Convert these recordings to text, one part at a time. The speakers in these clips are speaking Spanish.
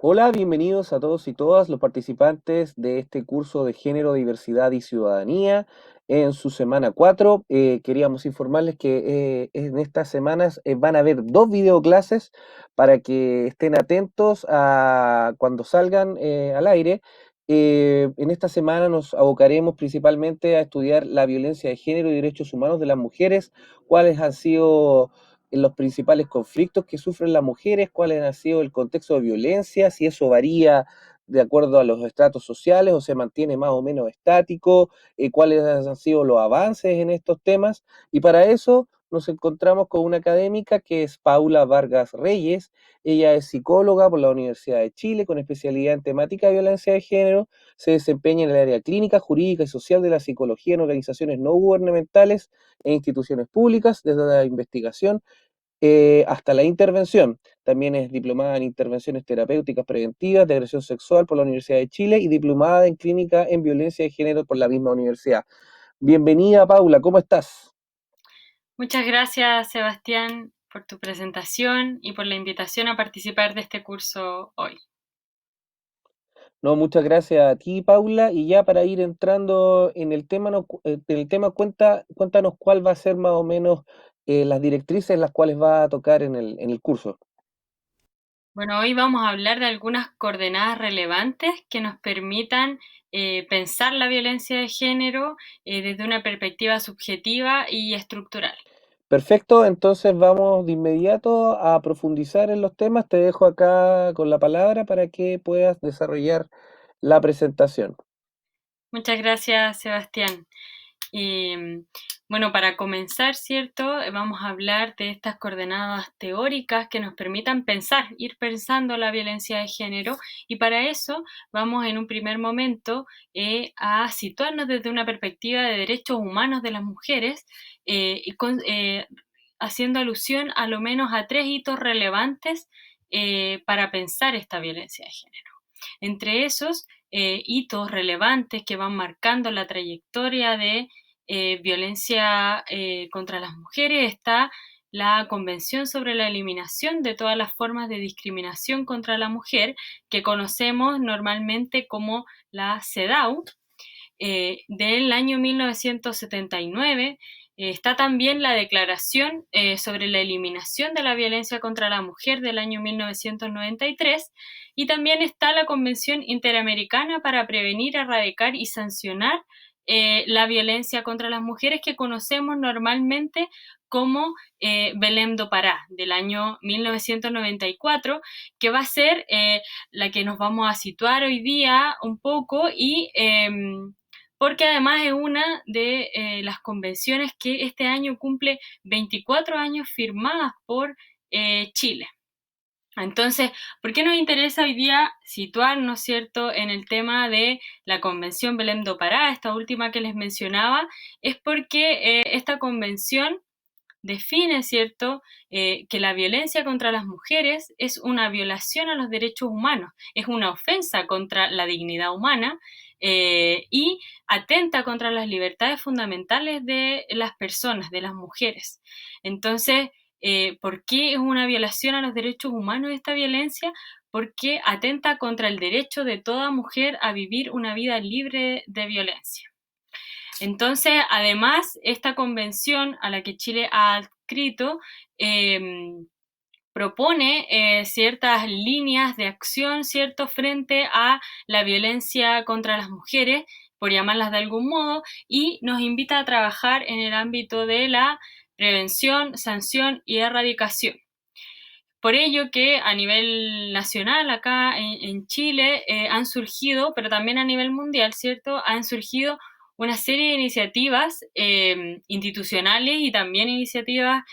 Hola, bienvenidos a todos y todas los participantes de este curso de Género, Diversidad y Ciudadanía en su semana 4. Queríamos informarles que en estas semanas van a haber dos videoclases para que estén atentos a cuando salgan al aire. En esta semana nos abocaremos principalmente a estudiar la violencia de género y derechos humanos de las mujeres, cuáles han sido los principales conflictos que sufren las mujeres, cuál ha sido el contexto de violencia, si eso varía de acuerdo a los estratos sociales o se mantiene más o menos estático, cuáles han sido los avances en estos temas. Y para eso nos encontramos con una académica que es Paula Vargas Reyes. Ella es psicóloga por la Universidad de Chile con especialidad en temática de violencia de género. Se desempeña en el área clínica, jurídica y social de la psicología en organizaciones no gubernamentales e instituciones públicas, desde la investigación hasta la intervención. También es diplomada en intervenciones terapéuticas preventivas de agresión sexual por la Universidad de Chile y diplomada en clínica en violencia de género por la misma universidad. Bienvenida, Paula, ¿cómo estás? Muchas gracias, Sebastián, por tu presentación y por la invitación a participar de este curso hoy. No, muchas gracias a ti, Paula, y ya para ir entrando en el tema, cuéntanos cuál va a ser más o menos las directrices en las cuales va a tocar en el curso. Bueno, hoy vamos a hablar de algunas coordenadas relevantes que nos permitan pensar la violencia de género desde una perspectiva subjetiva y estructural. Perfecto, entonces vamos de inmediato a profundizar en los temas. Te dejo acá con la palabra para que puedas desarrollar la presentación. Muchas gracias, Sebastián. Bueno, para comenzar, ¿cierto? Vamos a hablar de estas coordenadas teóricas que nos permitan pensar, ir pensando la violencia de género, y para eso vamos en un primer momento a situarnos desde una perspectiva de derechos humanos de las mujeres, haciendo alusión a lo menos a tres hitos relevantes para pensar esta violencia de género. Entre esos hitos relevantes que van marcando la trayectoria de violencia contra las mujeres está la Convención sobre la Eliminación de todas las formas de discriminación contra la mujer, que conocemos normalmente como la CEDAW, del año 1979. Está también la Declaración sobre la Eliminación de la Violencia contra la Mujer del año 1993, y también está la Convención Interamericana para Prevenir, Erradicar y Sancionar la violencia contra las mujeres, que conocemos normalmente como Belém do Pará, del año 1994, que va a ser la que nos vamos a situar hoy día un poco, y porque además es una de las convenciones que este año cumple 24 años firmadas por Chile. Entonces, ¿por qué nos interesa hoy día situarnos, cierto, en el tema de la Convención Belém do Pará, esta última que les mencionaba? Es porque esta convención define, ¿cierto?, que la violencia contra las mujeres es una violación a los derechos humanos, es una ofensa contra la dignidad humana y atenta contra las libertades fundamentales de las personas, de las mujeres. Entonces, ¿por qué es una violación a los derechos humanos esta violencia? Porque atenta contra el derecho de toda mujer a vivir una vida libre de violencia. Entonces, además, esta convención a la que Chile ha adscrito propone ciertas líneas de acción, ¿cierto?, frente a la violencia contra las mujeres, por llamarlas de algún modo, y nos invita a trabajar en el ámbito de la prevención, sanción y erradicación. Por ello que a nivel nacional, acá en Chile, han surgido, pero también a nivel mundial, ¿cierto? Han surgido una serie de iniciativas institucionales y también iniciativas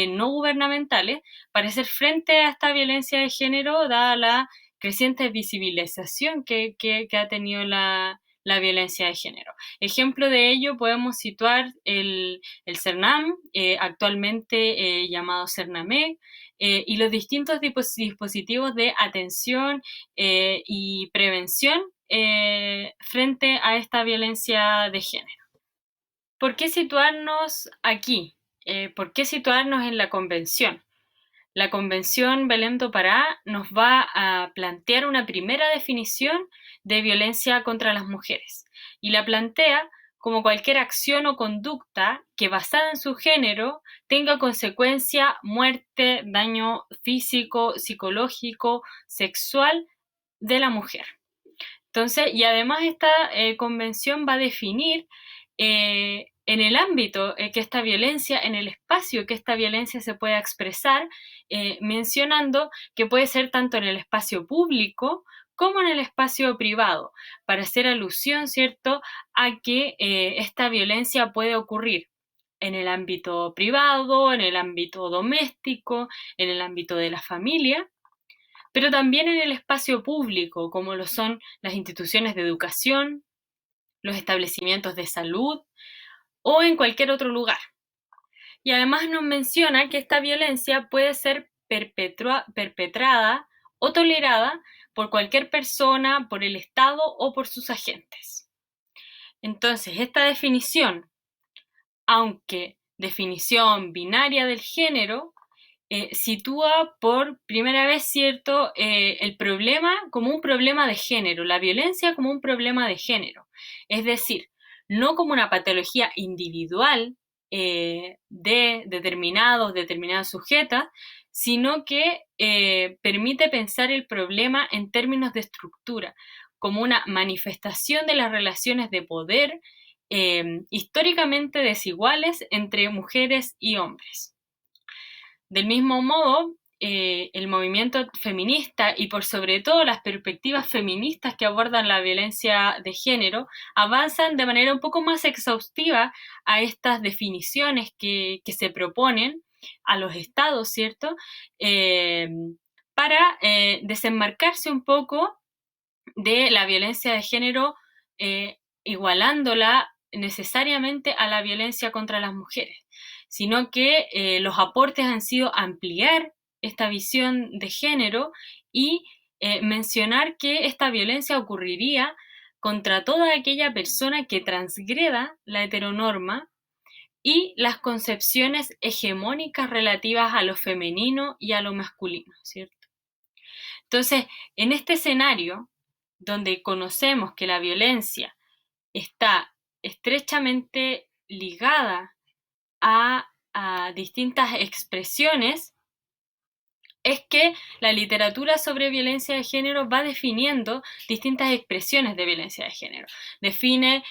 no gubernamentales para hacer frente a esta violencia de género, dada la creciente visibilización que ha tenido la violencia de género. Ejemplo de ello podemos situar el CERNAM, actualmente llamado CERNAMEC, y los distintos dispositivos de atención y prevención frente a esta violencia de género. ¿Por qué situarnos aquí? ¿Por qué situarnos en la convención? la Convención Belém do Pará nos va a plantear una primera definición de violencia contra las mujeres y la plantea como cualquier acción o conducta que basada en su género tenga consecuencia muerte, daño físico, psicológico, sexual de la mujer. Entonces, y además esta convención va a definir en el ámbito que esta violencia, en el espacio que esta violencia se pueda expresar, mencionando que puede ser tanto en el espacio público como en el espacio privado, para hacer alusión, ¿cierto?, a que esta violencia puede ocurrir en el ámbito privado, en el ámbito doméstico, en el ámbito de la familia, pero también en el espacio público, como lo son las instituciones de educación, los establecimientos de salud o en cualquier otro lugar. Y además nos menciona que esta violencia puede ser perpetrada o tolerada por cualquier persona, por el Estado o por sus agentes. Entonces, esta definición, aunque definición binaria del género, sitúa por primera vez, ¿cierto?, el problema como un problema de género, la violencia como un problema de género. Es decir, no como una patología individual de determinadas sujetas, sino que permite pensar el problema en términos de estructura, como una manifestación de las relaciones de poder históricamente desiguales entre mujeres y hombres. Del mismo modo, el movimiento feminista y por sobre todo las perspectivas feministas que abordan la violencia de género avanzan de manera un poco más exhaustiva a estas definiciones que se proponen a los estados, ¿cierto? Para desenmarcarse un poco de la violencia de género, igualándola necesariamente a la violencia contra las mujeres, sino que los aportes han sido ampliar esta visión de género y mencionar que esta violencia ocurriría contra toda aquella persona que transgreda la heteronorma y las concepciones hegemónicas relativas a lo femenino y a lo masculino, ¿cierto? Entonces, en este escenario, donde conocemos que la violencia está estrechamente ligada a distintas expresiones, es que la literatura sobre violencia de género va definiendo distintas expresiones de violencia de género. Define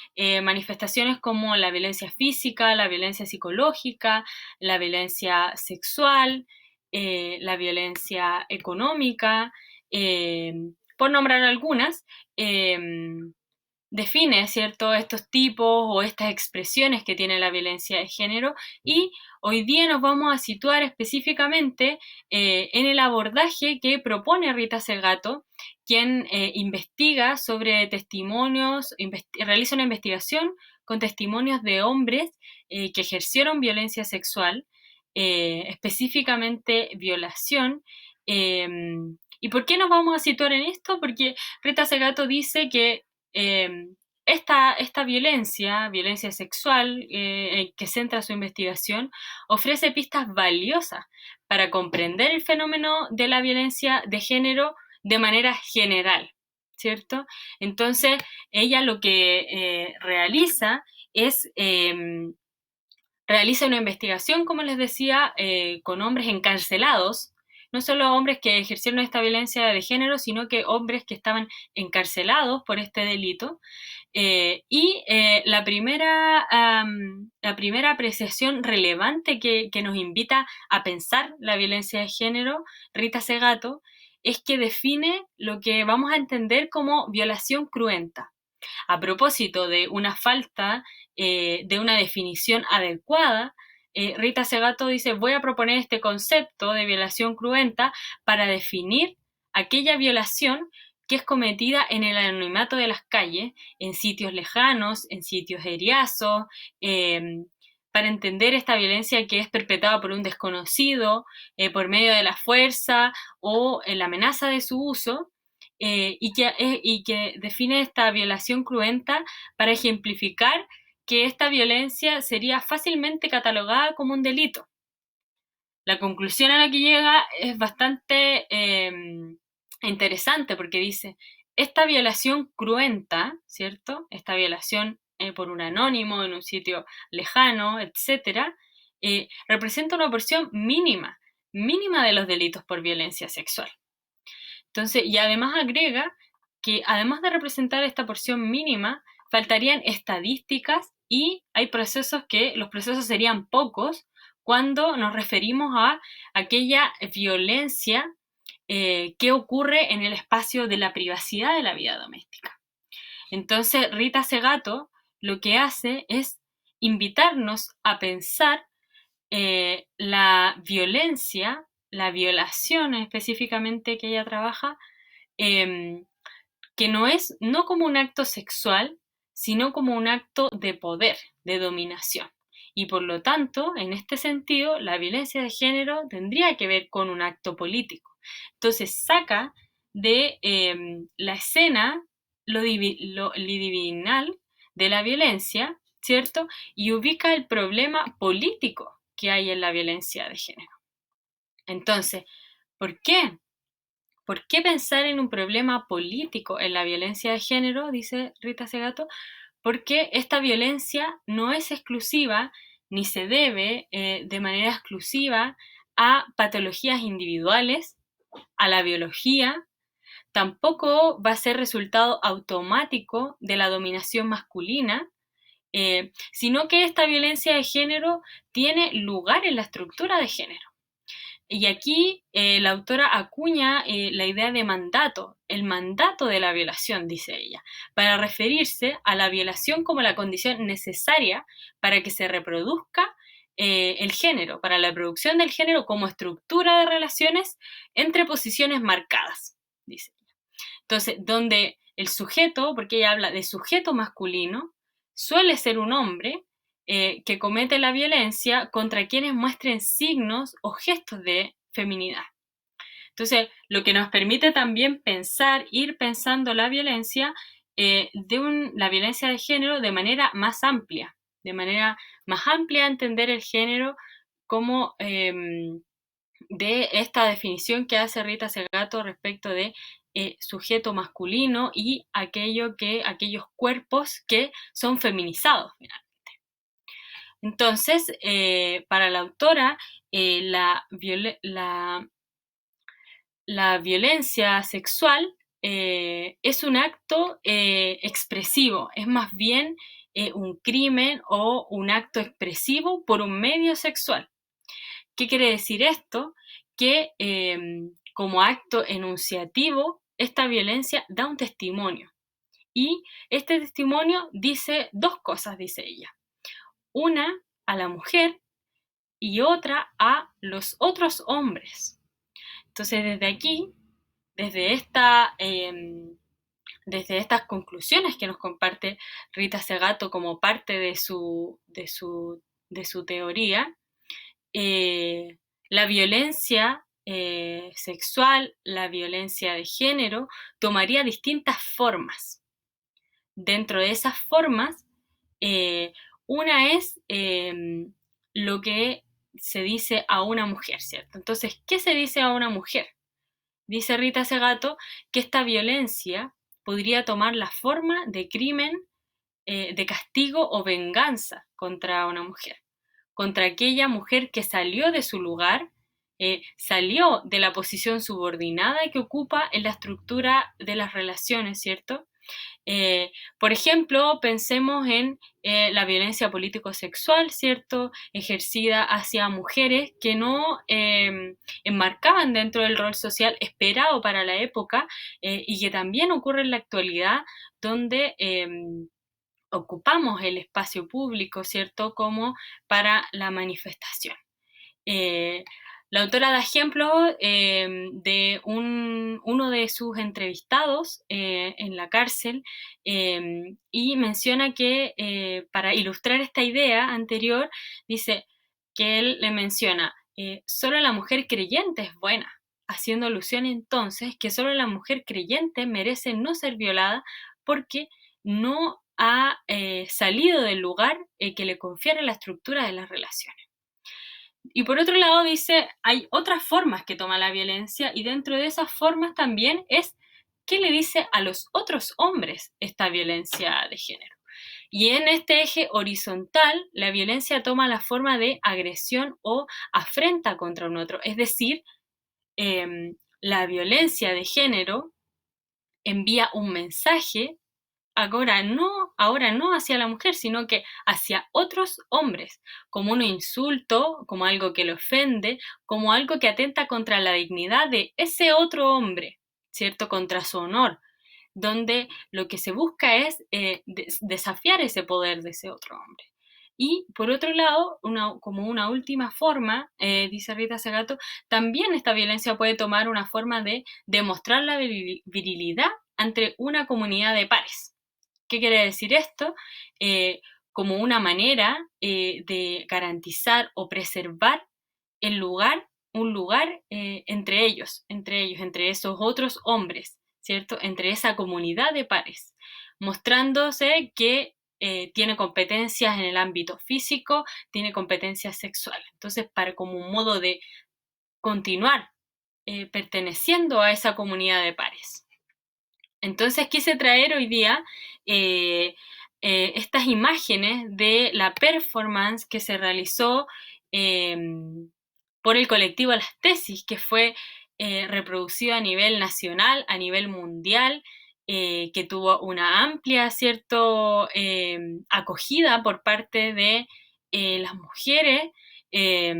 manifestaciones como la violencia física, la violencia psicológica, la violencia sexual, la violencia económica, por nombrar algunas. Define, ¿cierto?, estos tipos o estas expresiones que tiene la violencia de género, y hoy día nos vamos a situar específicamente en el abordaje que propone Rita Segato, quien investiga sobre testimonios, realiza una investigación con testimonios de hombres que ejercieron violencia sexual, específicamente violación. ¿Y por qué nos vamos a situar en esto? Porque Rita Segato dice que esta violencia sexual que centra su investigación, ofrece pistas valiosas para comprender el fenómeno de la violencia de género de manera general, ¿cierto? Entonces, ella lo que realiza es realiza una investigación, como les decía, con hombres encarcelados, no solo hombres que ejercieron esta violencia de género, sino que hombres que estaban encarcelados por este delito. La primera apreciación relevante que nos invita a pensar la violencia de género, Rita Segato, es que define lo que vamos a entender como violación cruenta. A propósito de una falta de una definición adecuada, Rita Segato dice: voy a proponer este concepto de violación cruenta para definir aquella violación que es cometida en el anonimato de las calles, en sitios lejanos, en sitios eriazos, para entender esta violencia que es perpetrada por un desconocido, por medio de la fuerza o la amenaza de su uso, y que define esta violación cruenta para ejemplificar que esta violencia sería fácilmente catalogada como un delito. la conclusión a la que llega es bastante interesante porque dice, esta violación cruenta, ¿cierto? Esta violación por un anónimo en un sitio lejano, etcétera, representa una porción mínima, mínima de los delitos por violencia sexual. Entonces, y además agrega que además de representar esta porción mínima, faltarían estadísticas y hay procesos que los procesos serían pocos cuando nos referimos a aquella violencia que ocurre en el espacio de la privacidad de la vida doméstica. Entonces, Rita Segato lo que hace es invitarnos a pensar la violencia, la violación específicamente que ella trabaja, eh, que no es no como un acto sexual, sino como un acto de poder, de dominación. Y por lo tanto, en este sentido, la violencia de género tendría que ver con un acto político. Entonces saca de la escena lo divinal de la violencia, ¿cierto? Y ubica el problema político que hay en la violencia de género. Entonces, ¿por qué? ¿Por qué pensar en un problema político en la violencia de género? Dice Rita Segato, porque esta violencia no es exclusiva ni se debe de manera exclusiva a patologías individuales, a la biología, tampoco va a ser resultado automático de la dominación masculina, sino que esta violencia de género tiene lugar en la estructura de género. Y aquí la autora acuña la idea de mandato, el mandato de la violación, dice ella, para referirse a la violación como la condición necesaria para que se reproduzca el género, para la producción del género como estructura de relaciones entre posiciones marcadas, dice. Entonces, donde el sujeto, porque ella habla de sujeto masculino, suele ser un hombre que comete la violencia contra quienes muestren signos o gestos de feminidad. Entonces, lo que nos permite también pensar, ir pensando la violencia, la violencia de género de manera más amplia, entender el género como de esta definición que hace Rita Segato respecto de sujeto masculino y aquellos cuerpos que son feminizados finalmente. Entonces, para la autora, la violencia sexual es un acto expresivo, es más bien un crimen o un acto expresivo por un medio sexual. ¿Qué quiere decir esto? Que como acto enunciativo, esta violencia da un testimonio. Y este testimonio dice dos cosas, dice ella. Una a la mujer y otra a los otros hombres. Entonces, desde aquí, desde, esta, desde estas conclusiones que nos comparte Rita Segato como parte de su teoría, la violencia sexual, la violencia de género, tomaría distintas formas. Dentro de esas formas, una es lo que se dice a una mujer, ¿cierto? Entonces, ¿qué se dice a una mujer? Dice Rita Segato que esta violencia podría tomar la forma de crimen, de castigo o venganza contra una mujer, contra aquella mujer que salió de su lugar, salió de la posición subordinada que ocupa en la estructura de las relaciones, ¿cierto? Por ejemplo, pensemos en la violencia político-sexual, ¿cierto? Ejercida hacia mujeres que no enmarcaban dentro del rol social esperado para la época y que también ocurre en la actualidad, donde ocupamos el espacio público, ¿cierto? Como para la manifestación. Eh, la autora da ejemplos de uno de sus entrevistados en la cárcel y menciona que para ilustrar esta idea anterior, dice que él le menciona, solo la mujer creyente es buena, haciendo alusión entonces que solo la mujer creyente merece no ser violada porque no ha salido del lugar que le confiere la estructura de las relaciones. Y por otro lado dice, hay otras formas que toma la violencia y dentro de esas formas también es qué le dice a los otros hombres esta violencia de género. Y en este eje horizontal, la violencia toma la forma de agresión o afrenta contra un otro. Es decir, la violencia de género envía un mensaje ahora no hacia la mujer, sino que hacia otros hombres, como un insulto, como algo que le ofende, como algo que atenta contra la dignidad de ese otro hombre, ¿cierto? Contra su honor, donde lo que se busca es desafiar ese poder de ese otro hombre. Y por otro lado, como una última forma, dice Rita Segato, también esta violencia puede tomar una forma de demostrar la virilidad ante una comunidad de pares. ¿Qué quiere decir esto? Como una manera de garantizar o preservar un lugar entre esos otros hombres, ¿cierto? Entre esa comunidad de pares, mostrándose que tiene competencias en el ámbito físico, tiene competencias sexuales. Entonces, para como un modo de continuar perteneciendo a esa comunidad de pares. Entonces quise traer hoy día eh, estas imágenes de la performance que se realizó eh, por el colectivo Las Tesis, que fue reproducido a nivel nacional, a nivel mundial, que tuvo una amplia acogida por parte de las mujeres. Eh,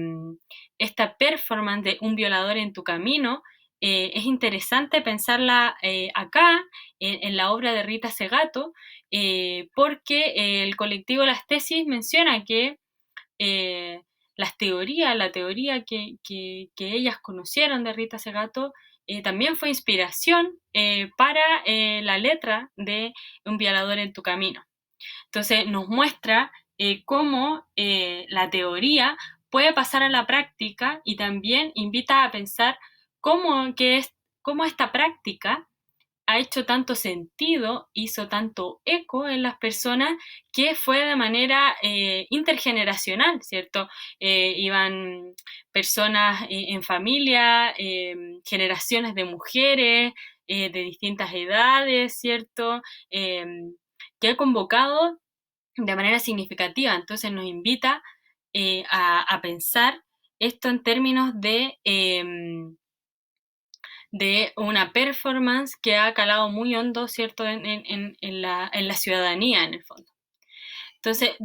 Esta performance de Un violador en tu camino es interesante pensarla acá, en la obra de Rita Segato, porque el colectivo Las Tesis menciona que eh, la teoría que ellas conocieron de Rita Segato, también fue inspiración para la letra de Un violador en tu camino. Entonces nos muestra cómo la teoría puede pasar a la práctica y también invita a pensar cómo esta práctica ha hecho tanto sentido, hizo tanto eco en las personas, que fue de manera intergeneracional, ¿cierto? Iban personas en familia, generaciones de mujeres de distintas edades, ¿cierto? Eh, que ha convocado de manera significativa. Entonces nos invita a pensar esto en términos de una performance que ha calado muy hondo, ¿cierto?, en la ciudadanía, en el fondo. Entonces,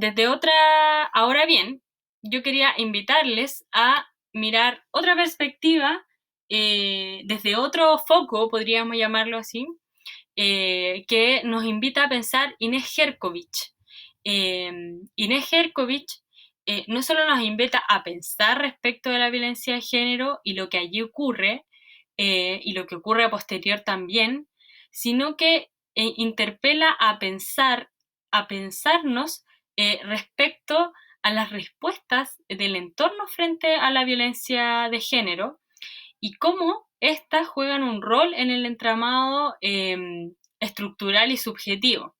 ahora bien, yo quería invitarles a mirar otra perspectiva, desde otro foco, podríamos llamarlo así, que nos invita a pensar Inés Herkovich. Inés Herkovich no solo nos invita a pensar respecto de la violencia de género y lo que allí ocurre, y lo que ocurre a posterior también, sino que interpela a pensarnos respecto a las respuestas del entorno frente a la violencia de género y cómo éstas juegan un rol en el entramado estructural y subjetivo.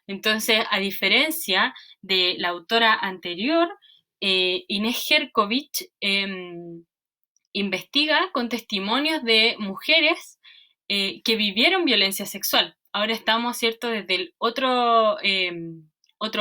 Entonces, a diferencia de la autora anterior, Inés Herkovich investiga con testimonios de mujeres que vivieron violencia sexual. Ahora estamos, ¿cierto?, desde el otro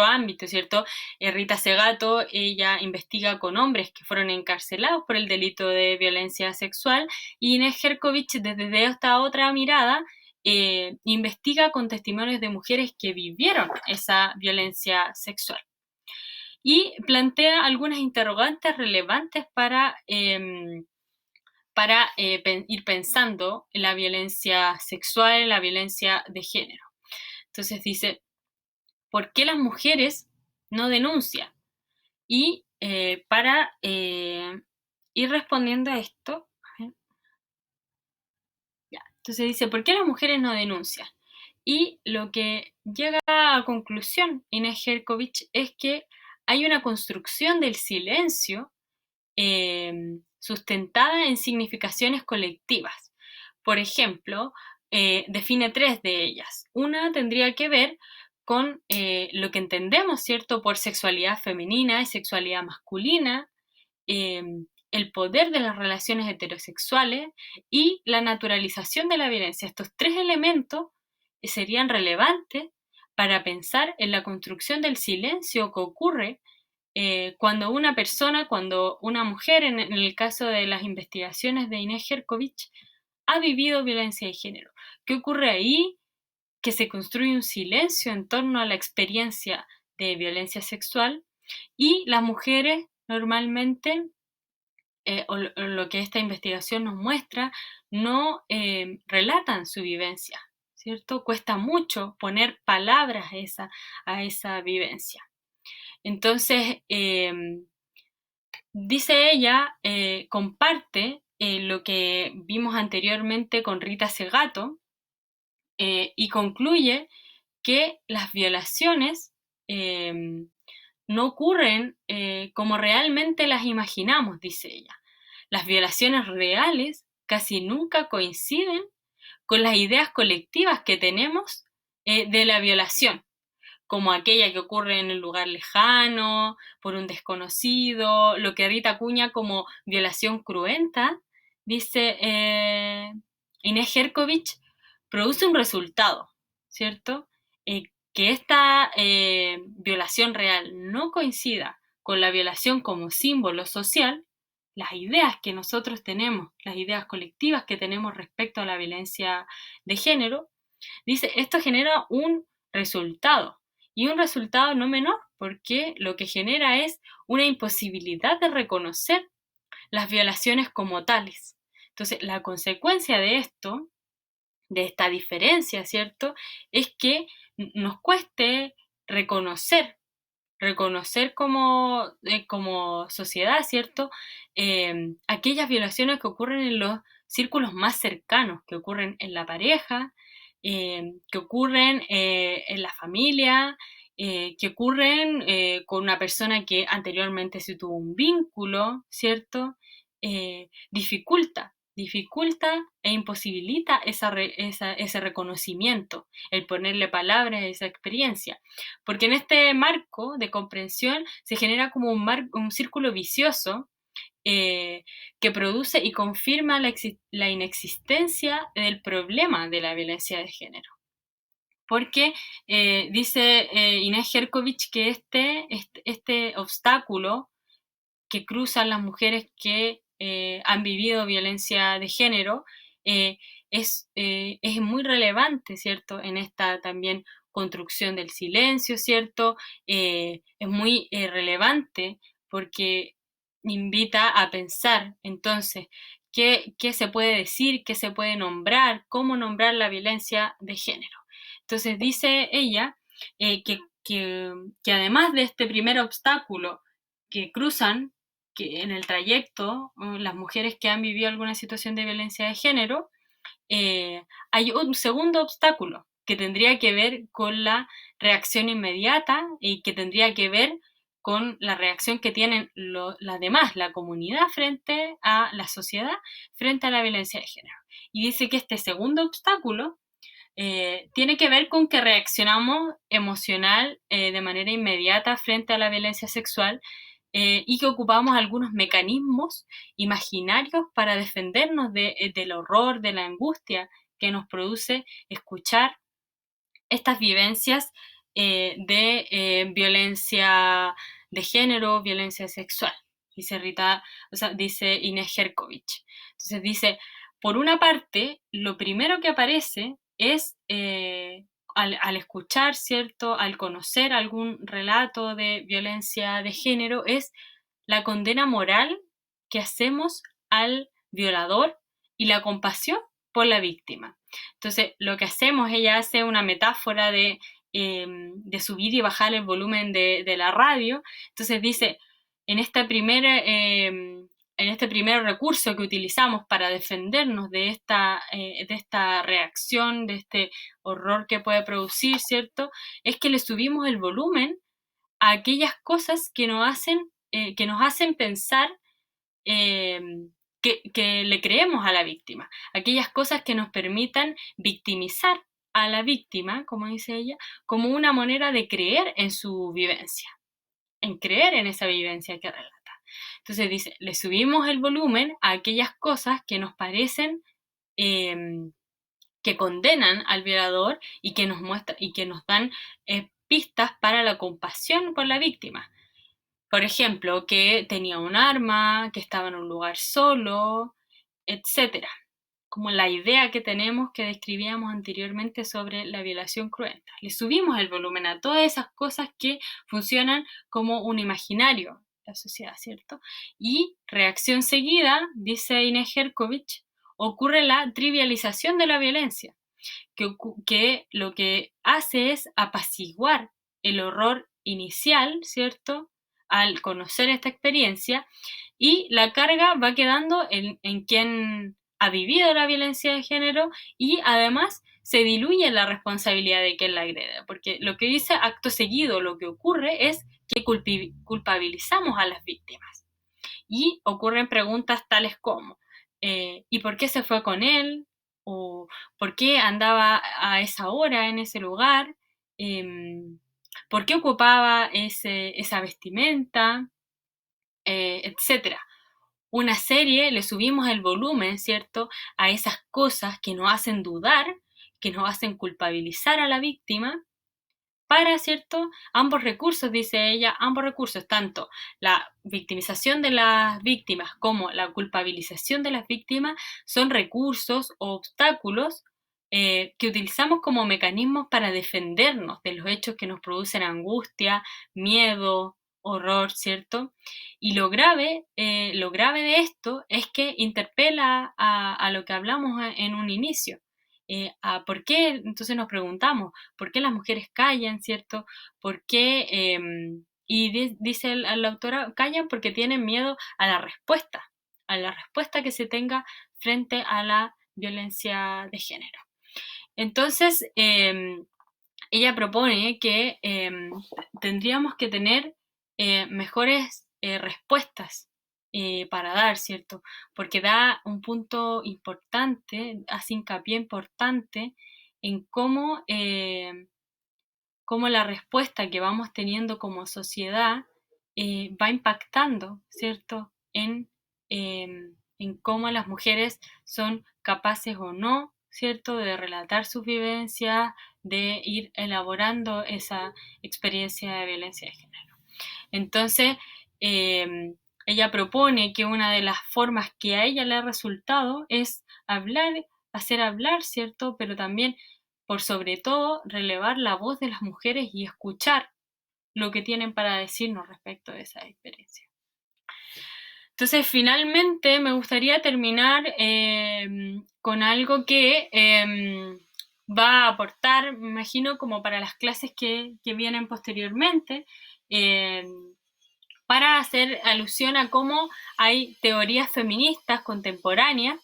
ámbito, ¿cierto? Rita Segato, ella investiga con hombres que fueron encarcelados por el delito de violencia sexual, y Inés Herkovich, desde esta otra mirada, investiga con testimonios de mujeres que vivieron esa violencia sexual y plantea algunas interrogantes relevantes para ir pensando en la violencia sexual, en la violencia de género. Entonces dice, ¿por qué las mujeres no denuncian? Y para ir respondiendo a esto, ya, entonces dice, ¿por qué las mujeres no denuncian? Y lo que llega a conclusión Inés Herkovich es que hay una construcción del silencio sustentada en significaciones colectivas. Por ejemplo, define tres de ellas. Una tendría que ver con lo que entendemos, ¿cierto?, por sexualidad femenina y sexualidad masculina, el poder de las relaciones heterosexuales y la naturalización de la violencia. Estos tres elementos serían relevantes para pensar en la construcción del silencio que ocurre cuando una persona, cuando una mujer, en el caso de las investigaciones de Inés Jerkovich, ha vivido violencia de género. ¿Qué ocurre ahí? Que se construye un silencio en torno a la experiencia de violencia sexual y las mujeres normalmente, o lo que esta investigación nos muestra, no relatan su vivencia, ¿cierto? Cuesta mucho poner palabras a esa vivencia. Entonces, dice ella, comparte lo que vimos anteriormente con Rita Segato y concluye que las violaciones no ocurren como realmente las imaginamos, dice ella. Las violaciones reales casi nunca coinciden con las ideas colectivas que tenemos de la violación, como aquella que ocurre en un lugar lejano, por un desconocido, lo que Rita acuña como violación cruenta, dice Inés Jerkovich, produce un resultado, ¿cierto? Que esta violación real no coincida con la violación como símbolo social, las ideas que nosotros tenemos, las ideas colectivas que tenemos respecto a la violencia de género, dice, esto genera un resultado y un resultado no menor, porque lo que genera es una imposibilidad de reconocer las violaciones como tales. Entonces, la consecuencia de esto, de esta diferencia, ¿cierto? Es que nos cueste reconocer, reconocer como sociedad, ¿cierto? Aquellas violaciones que ocurren en los círculos más cercanos, que ocurren en la pareja, que ocurren en la familia, que ocurren con una persona que anteriormente se tuvo un vínculo, ¿cierto? Dificulta e imposibilita ese reconocimiento, el ponerle palabras a esa experiencia. Porque en este marco de comprensión se genera como un círculo vicioso eh, que produce y confirma la inexistencia del problema de la violencia de género. Porque dice Inés Jerkovich que este obstáculo que cruzan las mujeres que han vivido violencia de género eh, es muy relevante, ¿cierto? En esta también construcción del silencio, ¿cierto? Es muy relevante porque invita a pensar entonces qué se puede decir, qué se puede nombrar, cómo nombrar la violencia de género. Entonces dice ella que además de este primer obstáculo que cruzan que en el trayecto, las mujeres que han vivido alguna situación de violencia de género, hay un segundo obstáculo que tendría que ver con la reacción inmediata y que tendría que ver con la reacción que tienen las demás, la comunidad frente a la sociedad, frente a la violencia de género. Y dice que este segundo obstáculo tiene que ver con que reaccionamos emocional de manera inmediata frente a la violencia sexual y que ocupamos algunos mecanismos imaginarios para defendernos del horror, de la angustia que nos produce escuchar estas vivencias de violencia de género, violencia sexual, dice Rita, o sea, dice Inés Jerkovich. Entonces dice, por una parte, lo primero que aparece es al escuchar, ¿cierto? Al conocer algún relato de violencia de género, es la condena moral que hacemos al violador y la compasión por la víctima. Entonces, lo que hacemos, ella hace una metáfora de subir y bajar el volumen de la radio. Entonces dice, en este primer recurso que utilizamos para defendernos de esta reacción, de este horror que puede producir, ¿cierto? Es que le subimos el volumen a aquellas cosas que nos hacen pensar eh, que le creemos a la víctima, aquellas cosas que nos permitan victimizar a la víctima, como dice ella, como una manera de creer en su vivencia, en creer en esa vivencia que relata. Entonces dice, le subimos el volumen a aquellas cosas que nos parecen que condenan al violador y que nos muestra y que nos dan pistas para la compasión por la víctima. Por ejemplo, que tenía un arma, que estaba en un lugar solo, etcétera. Como la idea que tenemos que describíamos anteriormente sobre la violación cruenta. Le subimos el volumen a todas esas cosas que funcionan como un imaginario de la sociedad, ¿cierto? Y reacción seguida, dice Inés Herkovich, ocurre la trivialización de la violencia, que lo que hace es apaciguar el horror inicial, ¿cierto? Al conocer esta experiencia, y la carga va quedando en quien ha vivido la violencia de género, y además se diluye la responsabilidad de quien la agrede, porque lo que dice acto seguido, lo que ocurre es que culpabilizamos a las víctimas y ocurren preguntas tales como ¿y por qué se fue con él? ¿O por qué andaba a esa hora en ese lugar? ¿Por qué ocupaba esa vestimenta? Etcétera. Una serie, le subimos el volumen, ¿cierto? A esas cosas que nos hacen dudar, que nos hacen culpabilizar a la víctima para, ¿cierto? Ambos recursos, dice ella, ambos recursos, tanto la victimización de las víctimas como la culpabilización de las víctimas, son recursos o obstáculos que utilizamos como mecanismos para defendernos de los hechos que nos producen angustia, miedo, horror, ¿cierto? Y lo grave de esto es que interpela a lo que hablamos en un inicio. A por qué, entonces nos preguntamos, ¿por qué las mujeres callan, cierto? ¿Por qué? Dice la autora, callan porque tienen miedo a la respuesta que se tenga frente a la violencia de género. Entonces, ella propone que tendríamos que tener mejores respuestas para dar, ¿cierto? Porque da un punto importante, hace hincapié importante en cómo la respuesta que vamos teniendo como sociedad va impactando, ¿cierto? En cómo las mujeres son capaces o no, ¿cierto? De relatar sus vivencias, de ir elaborando esa experiencia de violencia de género. Entonces, ella propone que una de las formas que a ella le ha resultado es hablar, hacer hablar, ¿cierto? Pero también, por sobre todo, relevar la voz de las mujeres y escuchar lo que tienen para decirnos respecto de esa experiencia. Entonces, finalmente, me gustaría terminar con algo que va a aportar, me imagino, como para las clases que vienen posteriormente, eh, para hacer alusión a cómo hay teorías feministas contemporáneas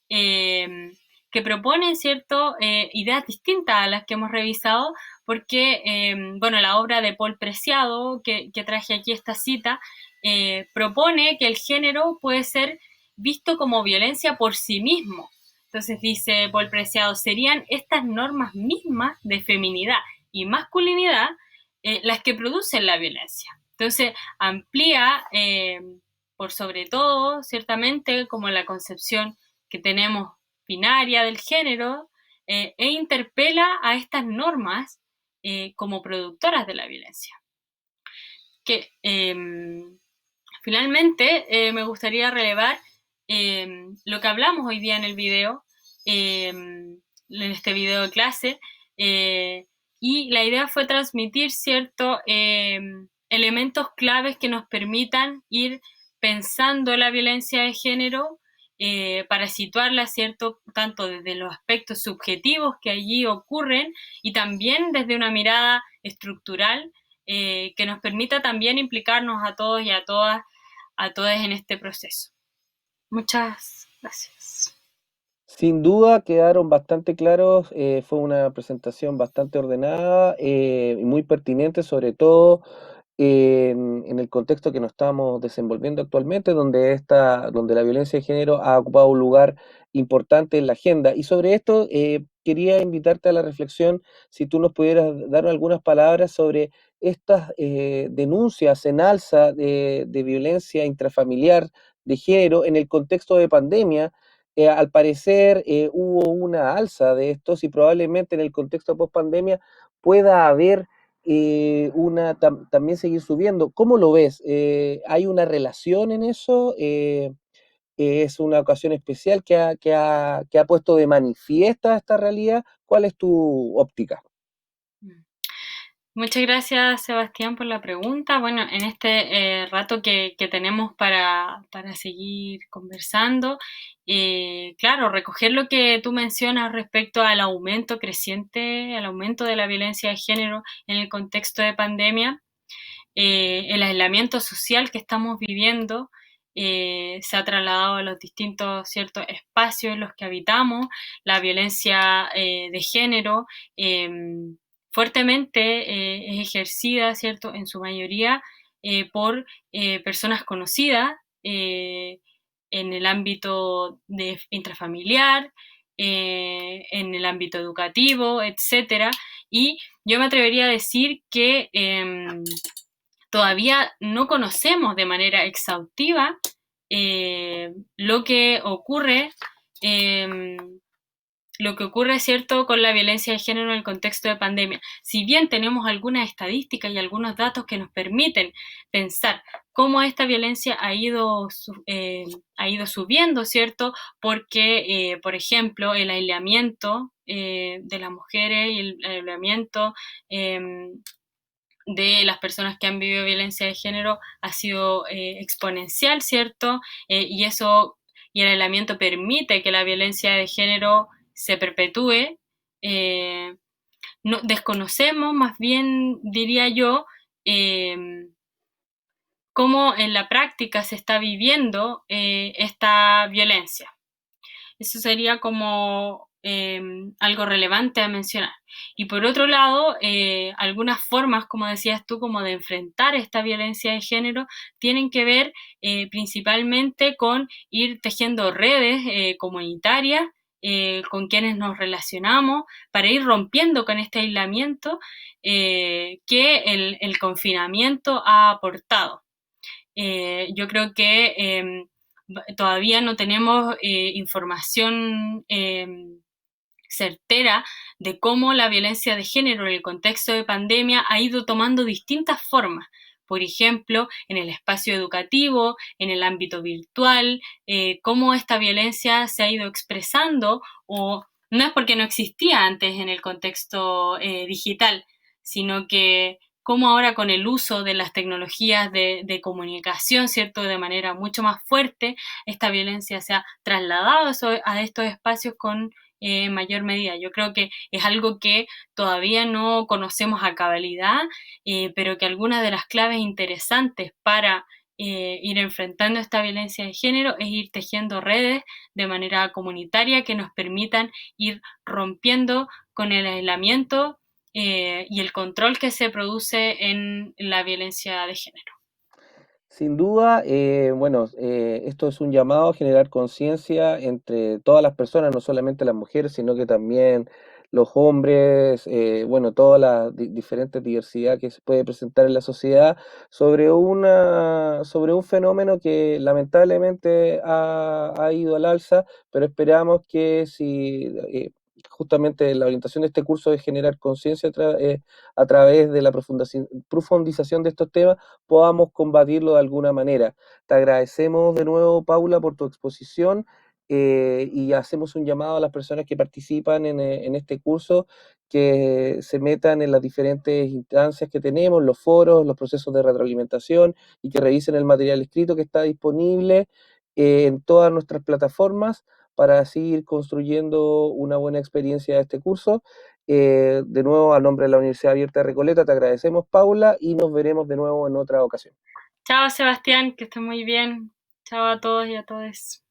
que proponen cierto ideas distintas a las que hemos revisado, porque, bueno, la obra de Paul Preciado, que traje aquí esta cita, propone que el género puede ser visto como violencia por sí mismo. Entonces dice Paul Preciado, serían estas normas mismas de feminidad y masculinidad las que producen la violencia. Entonces amplía, por sobre todo, ciertamente, como la concepción que tenemos binaria del género, e interpela a estas normas como productoras de la violencia. Que finalmente me gustaría relevar lo que hablamos hoy día en el video, en este video de clase, y la idea fue transmitir ciertos elementos claves que nos permitan ir pensando la violencia de género para situarla, ¿cierto? Tanto desde los aspectos subjetivos que allí ocurren y también desde una mirada estructural que nos permita también implicarnos a todos y a todas en este proceso. Muchas gracias. Sin duda quedaron bastante claros, fue una presentación bastante ordenada y muy pertinente, sobre todo en el contexto que nos estamos desenvolviendo actualmente, donde la violencia de género ha ocupado un lugar importante en la agenda. Y sobre esto quería invitarte a la reflexión, si tú nos pudieras dar algunas palabras sobre estas denuncias en alza de violencia intrafamiliar de género en el contexto de pandemia. Al parecer hubo una alza de estos y probablemente en el contexto post pandemia pueda haber también seguir subiendo. ¿Cómo lo ves? ¿Hay una relación en eso? ¿Es una ocasión especial que ha puesto de manifiesta esta realidad? ¿Cuál es tu óptica? Mm. Muchas gracias, Sebastián, por la pregunta. Bueno, en este rato que tenemos para seguir conversando, claro, recoger lo que tú mencionas respecto al aumento creciente, al aumento de la violencia de género en el contexto de pandemia, el aislamiento social que estamos viviendo se ha trasladado a los distintos ciertos espacios en los que habitamos, la violencia de género fuertemente es ejercida, ¿cierto?, en su mayoría por personas conocidas en el ámbito intrafamiliar, en el ámbito educativo, etcétera. Y yo me atrevería a decir que todavía no conocemos de manera exhaustiva lo que ocurre, eh, ¿cierto?, con la violencia de género en el contexto de pandemia. Si bien tenemos algunas estadísticas y algunos datos que nos permiten pensar cómo esta violencia ha ido subiendo, ¿cierto? Porque, por ejemplo, el aislamiento de las mujeres y el aislamiento de las personas que han vivido violencia de género ha sido exponencial, ¿cierto? Y el aislamiento permite que la violencia de género se perpetúe. Eh, no, desconocemos, más bien diría yo, eh, cómo en la práctica se está viviendo esta violencia. Eso sería como algo relevante a mencionar. Y por otro lado, algunas formas, como decías tú, como de enfrentar esta violencia de género, tienen que ver principalmente con ir tejiendo redes comunitarias con quienes nos relacionamos para ir rompiendo con este aislamiento que el confinamiento ha aportado. Yo creo que todavía no tenemos información certera de cómo la violencia de género en el contexto de pandemia ha ido tomando distintas formas. Por ejemplo, en el espacio educativo, en el ámbito virtual, cómo esta violencia se ha ido expresando, o no es porque no existía antes en el contexto digital, sino que cómo ahora con el uso de las tecnologías comunicación, ¿cierto?, de manera mucho más fuerte, esta violencia se ha trasladado a estos espacios con mayor medida. Yo creo que es algo que todavía no conocemos a cabalidad, pero que algunas de las claves interesantes para ir enfrentando esta violencia de género es ir tejiendo redes de manera comunitaria que nos permitan ir rompiendo con el aislamiento y el control que se produce en la violencia de género. Sin duda, bueno, esto es un llamado a generar conciencia entre todas las personas, no solamente las mujeres, sino que también los hombres, bueno, toda la diferente diversidad que se puede presentar en la sociedad sobre un fenómeno que lamentablemente ha ido al alza, pero esperamos que si justamente la orientación de este curso es generar conciencia a través de la profundización de estos temas, podamos combatirlo de alguna manera. Te agradecemos de nuevo, Paula, por tu exposición y hacemos un llamado a las personas que participan en este curso que se metan en las diferentes instancias que tenemos, los foros, los procesos de retroalimentación y que revisen el material escrito que está disponible en todas nuestras plataformas para seguir construyendo una buena experiencia de este curso. De nuevo, a nombre de la Universidad Abierta de Recoleta, te agradecemos, Paula, y nos veremos de nuevo en otra ocasión. Chao, Sebastián, que estés muy bien. Chao a todos y a todas.